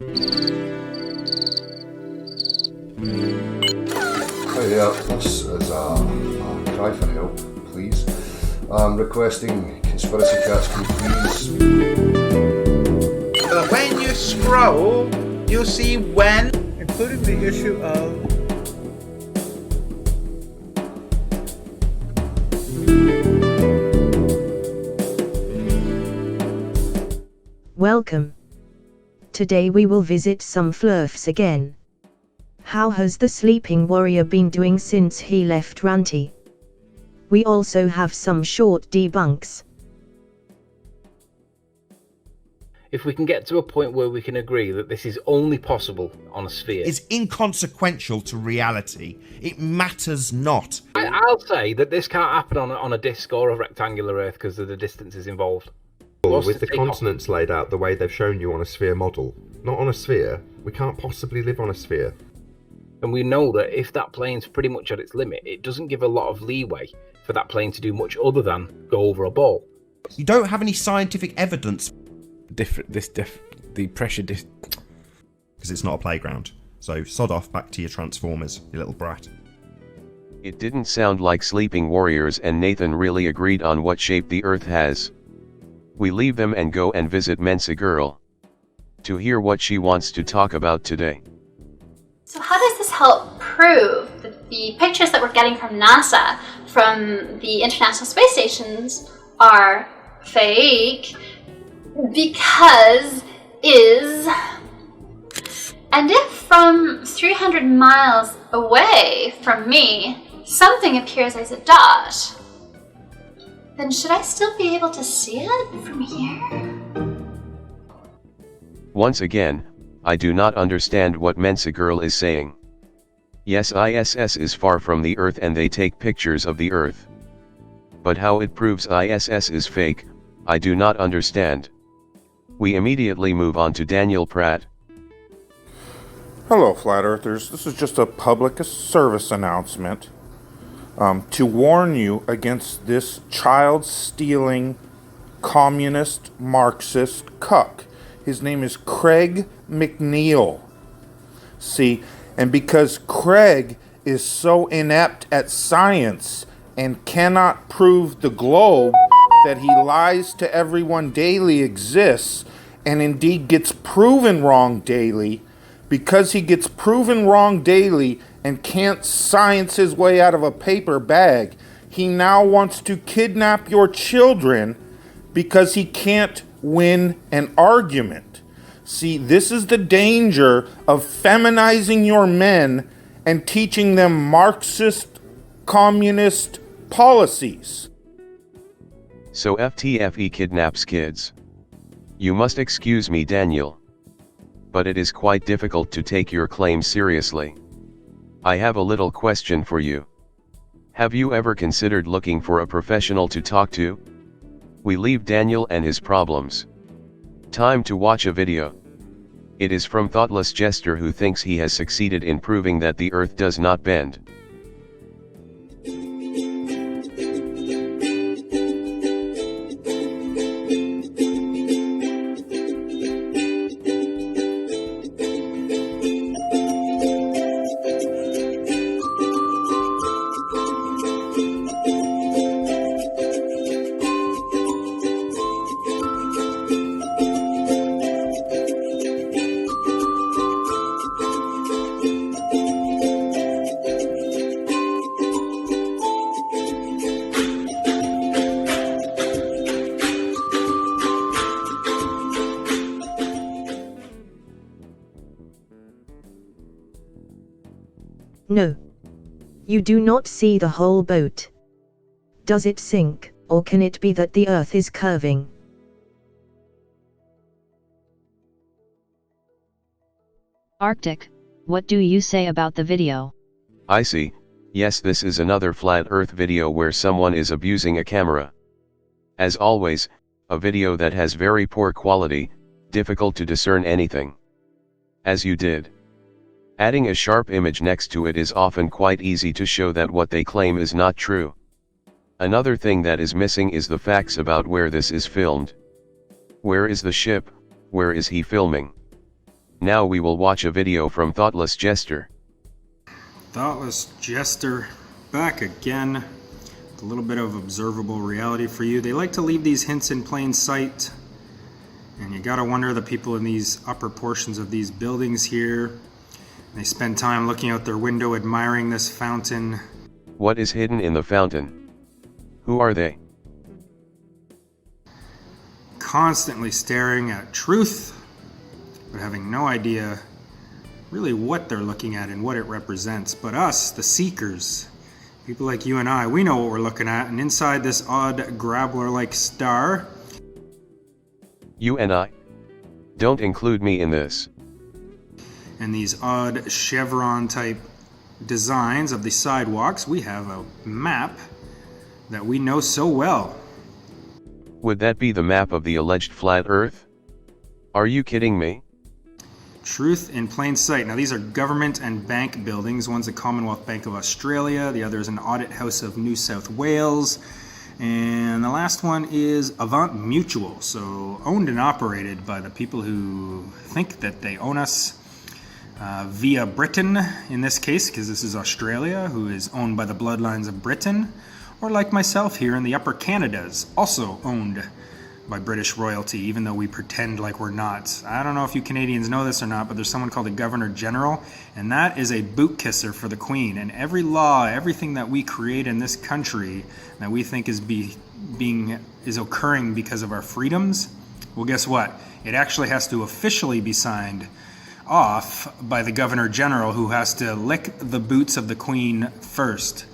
Hi there, this is a cry for help, please. I'm requesting Conspiracy Cats, can you please? When you scroll, you'll see when, including the issue of Welcome. Today we will visit some FLERFS again. How has the sleeping warrior been doing since he left Ranty? We also have some short debunks. If we can get to a point where we can agree that this is only possible on a sphere, is inconsequential to reality. It matters not. I'll say that this can't happen on a disc or a rectangular Earth because of the distances involved. With the continents laid out the way they've shown you on a sphere model. Not on a sphere. We can't possibly live on a sphere. And we know that if that plane's pretty much at its limit, it doesn't give a lot of leeway for that plane to do much other than go over a ball. You don't have any scientific evidence. The pressure because it's not a playground. So sod off, back to your Transformers, you little brat. It didn't sound like Sleeping Warriors and Nathan really agreed on what shape the Earth has. We leave them and go and visit Mensa Girl to hear what she wants to talk about today. So how does this help prove that the pictures that we're getting from NASA, from the International Space Stations, are fake? Because and if from 300 miles away from me, something appears as a dot, then should I still be able to see it from here? Once again, I do not understand what Mensa Girl is saying. Yes, ISS is far from the Earth and they take pictures of the Earth. But how it proves ISS is fake, I do not understand. We immediately move on to Daniel Pratt. Hello, Flat Earthers. This is just a public service announcement to warn you against this child-stealing, communist, Marxist cuck. His name is Craig McNeil. See, and because Craig is so inept at science and cannot prove the globe that he lies to everyone daily exists, and indeed gets proven wrong daily, because he gets proven wrong daily and can't science his way out of a paper bag, he now wants to kidnap your children because he can't win an argument. See, this is the danger of feminizing your men and teaching them Marxist, communist policies. So FTFE kidnaps kids. You must excuse me, Daniel. But it is quite difficult to take your claim seriously. I have a little question for you. Have you ever considered looking for a professional to talk to? We leave Daniel and his problems. Time to watch a video. It is from Thoughtless Jester, who thinks he has succeeded in proving that the Earth does not bend. No. You do not see the whole boat. Does it sink, or can it be that the Earth is curving? Arctic, what do you say about the video? I see. Yes, this is another flat Earth video where someone is abusing a camera. As always, a video that has very poor quality, difficult to discern anything. As you did. Adding a sharp image next to it is often quite easy to show that what they claim is not true. Another thing that is missing is the facts about where this is filmed. Where is the ship? Where is he filming? Now we will watch a video from Thoughtless Jester. Thoughtless Jester, back again with a little bit of observable reality for you. They like to leave these hints in plain sight, and you gotta wonder the people in these upper portions of these buildings here. They spend time looking out their window admiring this fountain. What is hidden in the fountain? Who are they? Constantly staring at truth, but having no idea really what they're looking at and what it represents. But us, the seekers, people like you and I, we know what we're looking at, and inside this odd grappler-like star... You and I? Don't include me in this. And these odd chevron-type designs of the sidewalks, we have a map that we know so well. Would that be the map of the alleged flat Earth? Are you kidding me? Truth in plain sight. Now these are government and bank buildings. One's the Commonwealth Bank of Australia, the other is an Audit House of New South Wales, and the last one is Avant Mutual, so owned and operated by the people who think that they own us via Britain in this case, because this is Australia, who is owned by the bloodlines of Britain, or like myself here in the Upper Canadas, also owned by British royalty, even though we pretend like we're not. I don't know if you Canadians know this or not, but there's someone called a Governor General, and that is a boot kisser for the Queen. And every law, everything that we create in this country that we think is occurring because of our freedoms, well, guess what? It actually has to officially be signed off by the Governor General, who has to lick the boots of the Queen first.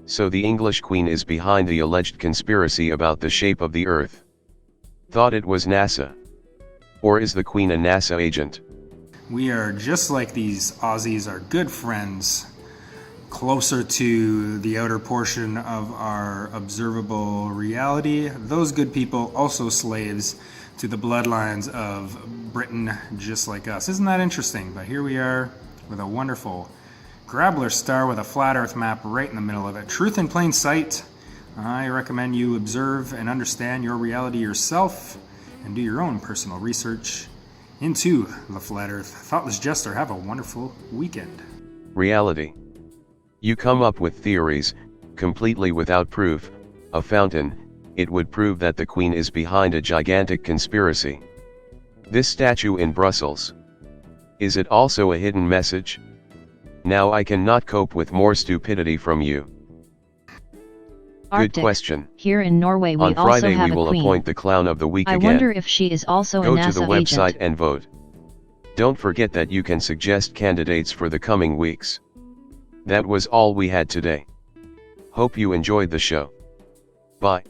So the English Queen is behind the alleged conspiracy about the shape of the Earth. Thought it was NASA. Or is the Queen a NASA agent? We are just like these Aussies, are good friends, closer to the outer portion of our observable reality. Those good people also slaves to the bloodlines of Britain, just like us. Isn't that interesting? But here we are with a wonderful grappler star with a flat Earth map right in the middle of it. Truth in plain sight. I recommend you observe and understand your reality yourself and do your own personal research into the flat Earth. Thoughtless Jester, have a wonderful weekend. Reality. You come up with theories, completely without proof. A fountain, it would prove that the Queen is behind a gigantic conspiracy. This statue in Brussels. Is it also a hidden message? Now I cannot cope with more stupidity from you. Arctic. Good question. Here in Norway we On Friday also have we will a queen. appoint the clown of the week I again. wonder if she is also Go a NASA to the website agent. and vote. Don't forget that you can suggest candidates for the coming weeks. That was all we had today. Hope you enjoyed the show. Bye.